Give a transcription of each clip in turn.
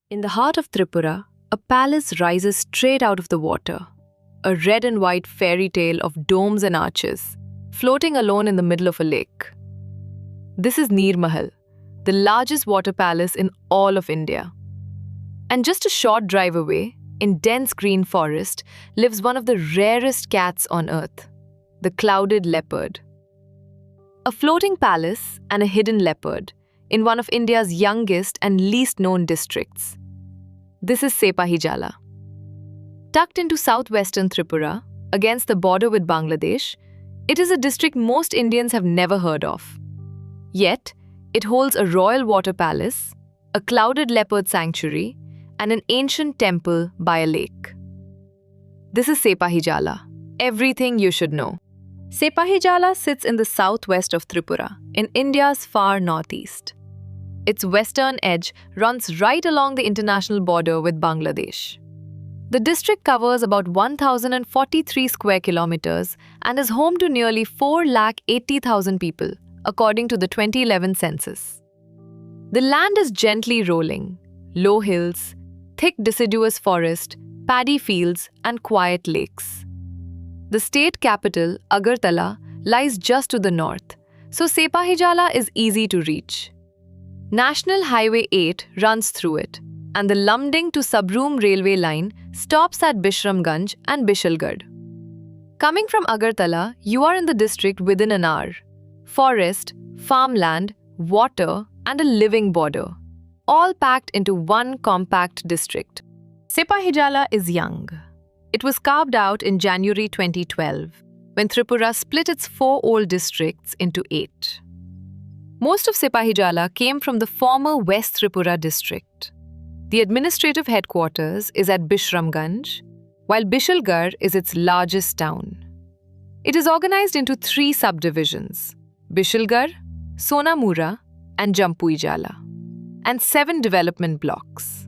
In the heart of Tripura, a palace rises straight out of the water, a red and white fairy tale of domes and arches, floating alone in the middle of a lake. This is Neermahal, the largest water palace in all of India. And just a short drive away, in dense green forest, lives one of the rarest cats on earth, the clouded leopard. A floating palace and a hidden leopard in one of India's youngest and least known districts. This is Sepahijala. Tucked into southwestern Tripura, against the border with Bangladesh, it is a district most Indians have never heard of. Yet, it holds a royal water palace, a clouded leopard sanctuary, and an ancient temple by a lake. This is Sepahijala, everything you should know. Sepahijala sits in the southwest of Tripura, in India's far northeast. Its western edge runs right along the international border with Bangladesh. The district covers about 1,043 square kilometers and is home to nearly 480,000 people, according to the 2011 census. The land is gently rolling, low hills, thick deciduous forest, paddy fields, and quiet lakes. The state capital, Agartala, lies just to the north, so Sepahijala is easy to reach. National Highway 8 runs through it, and the Lumding to Sabroom railway line stops at Bishramganj and Bishalgarh. Coming from Agartala, you are in the district within an hour. Forest, farmland, water, and a living border, all packed into one compact district. Sepahijala is young. It was carved out in January 2012, when Tripura split its 4 old districts into 8. Most of Sepahijala came from the former West Tripura district. The administrative headquarters is at Bishramganj, while Bishalgarh is its largest town. It is organized into 3 subdivisions: Bishalgarh, Sonamura, and Jampuijala, and 7 development blocks.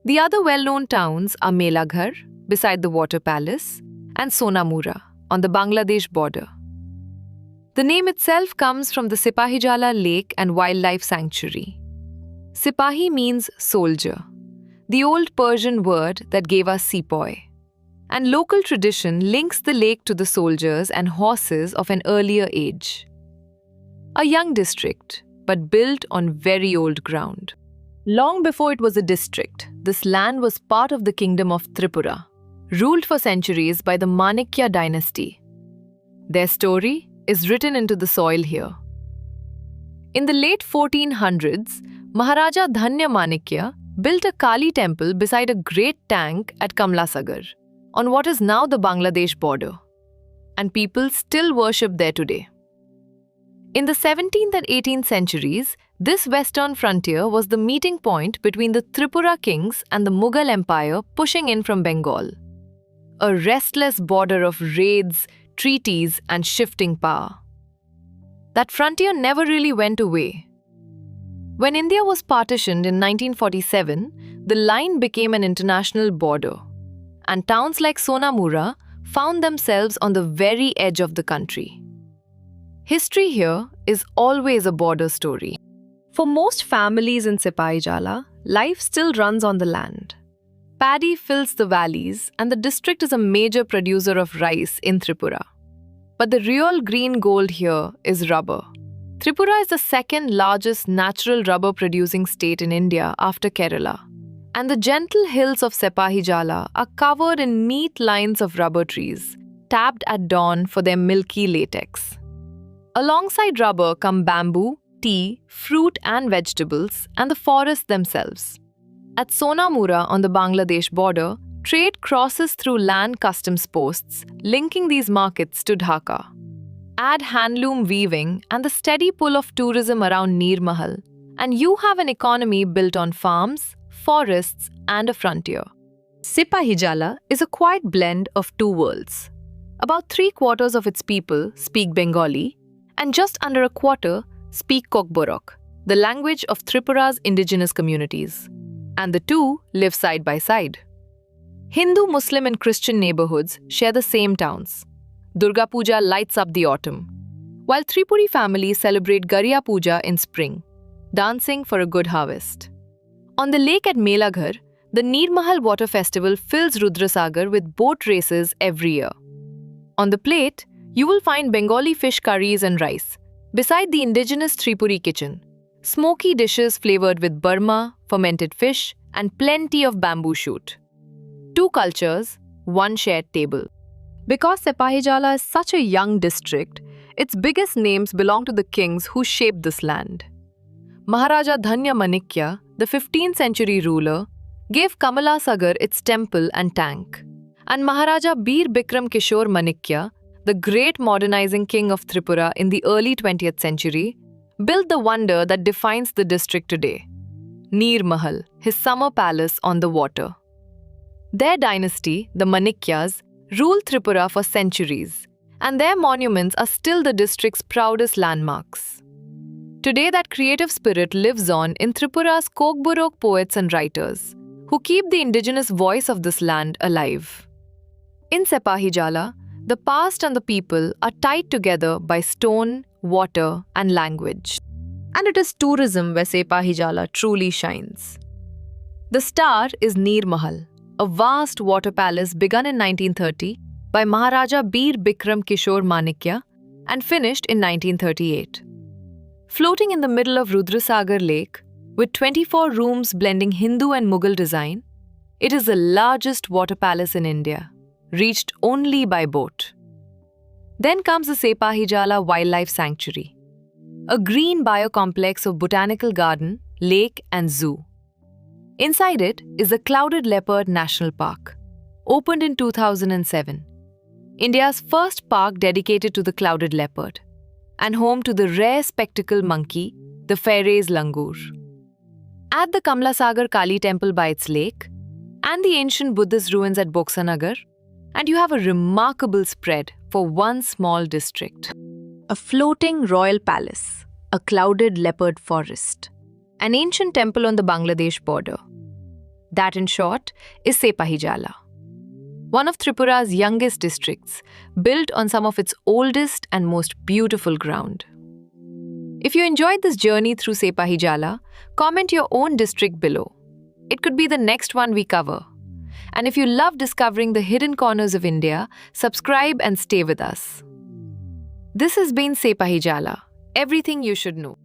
The other well-known towns are Melaghar, beside the water palace, and Sonamura, on the Bangladesh border. The name itself comes from the Sepahijala Lake and Wildlife Sanctuary. Sipahi means soldier, the old Persian word that gave us sepoy. And local tradition links the lake to the soldiers and horses of an earlier age. A young district, but built on very old ground. Long before it was a district, this land was part of the kingdom of Tripura, ruled for centuries by the Manikya dynasty. Their story is written into the soil here. In the late 1400s, Maharaja Dhanya Manikya built a Kali temple beside a great tank at Kamalasagar, on what is now the Bangladesh border, and people still worship there today. In the 17th and 18th centuries, this western frontier was the meeting point between the Tripura kings and the Mughal Empire pushing in from Bengal. A restless border of raids, treaties, and shifting power. That frontier never really went away. When India was partitioned in 1947, the line became an international border, and towns like Sonamura found themselves on the very edge of the country. History here is always a border story. For most families in Sepahijala, life still runs on the land. Paddy fills the valleys, and the district is a major producer of rice in Tripura. But the real green gold here is rubber. Tripura is the second largest natural rubber producing state in India after Kerala. And the gentle hills of Sepahijala are covered in neat lines of rubber trees, tapped at dawn for their milky latex. Alongside rubber come bamboo, tea, fruit and vegetables, and the forests themselves. At Sonamura on the Bangladesh border, trade crosses through land customs posts, linking these markets to Dhaka. Add handloom weaving and the steady pull of tourism around Neermahal, and you have an economy built on farms, forests, and a frontier. Sepahijala is a quiet blend of 2 worlds. About 3/4 of its people speak Bengali, and just under a quarter speak Kokborok, the language of Tripura's indigenous communities. And the 2 live side by side. Hindu, Muslim, and Christian neighborhoods share the same towns. Durga Puja lights up the autumn, while Tripuri families celebrate Gariya Puja in spring, dancing for a good harvest. On the lake at Melaghar, the Neermahal water festival fills Rudrasagar with boat races every year. On the plate, you will find Bengali fish curries and rice, beside the indigenous Tripuri kitchen, smoky dishes flavored with Burma, fermented fish, and plenty of bamboo shoot. Two cultures, one shared table. Because Sepahijala is such a young district, its biggest names belong to the kings who shaped this land. Maharaja Dhanya Manikya, the 15th century ruler, gave Kamalasagar its temple and tank. And Maharaja Bir Bikram Kishore Manikya, the great modernizing king of Tripura in the early 20th century, built the wonder that defines the district today, Neermahal, his summer palace on the water. Their dynasty, the Manikyas, ruled Tripura for centuries, and their monuments are still the district's proudest landmarks. Today, that creative spirit lives on in Tripura's Kokborok poets and writers, who keep the indigenous voice of this land alive. In Sepahijala, the past and the people are tied together by stone, water, and language. And it is tourism where Sepahijala truly shines. The star is Neermahal, a vast water palace begun in 1930 by Maharaja Bir Bikram Kishore Manikya and finished in 1938. Floating in the middle of Rudrasagar Lake, with 24 rooms blending Hindu and Mughal design, it is the largest water palace in India, reached only by boat. Then comes the Sepahijala Wildlife Sanctuary, a green biocomplex of botanical garden, lake and zoo. Inside it is the Clouded-Leopard National Park, opened in 2007, India's first park dedicated to the clouded leopard, and home to the rare spectacle monkey, the Fairey's langur. At the Kamalasagar Kali temple by its lake, and the ancient Buddhist ruins at Boxanagar, and you have a remarkable spread for one small district. A floating royal palace, a clouded leopard forest, an ancient temple on the Bangladesh border. That, in short, is Sepahijala, one of Tripura's youngest districts, built on some of its oldest and most beautiful ground. If you enjoyed this journey through Sepahijala, comment your own district below. It could be the next one we cover. And if you love discovering the hidden corners of India, subscribe and stay with us. This has been Sepahijala, everything you should know.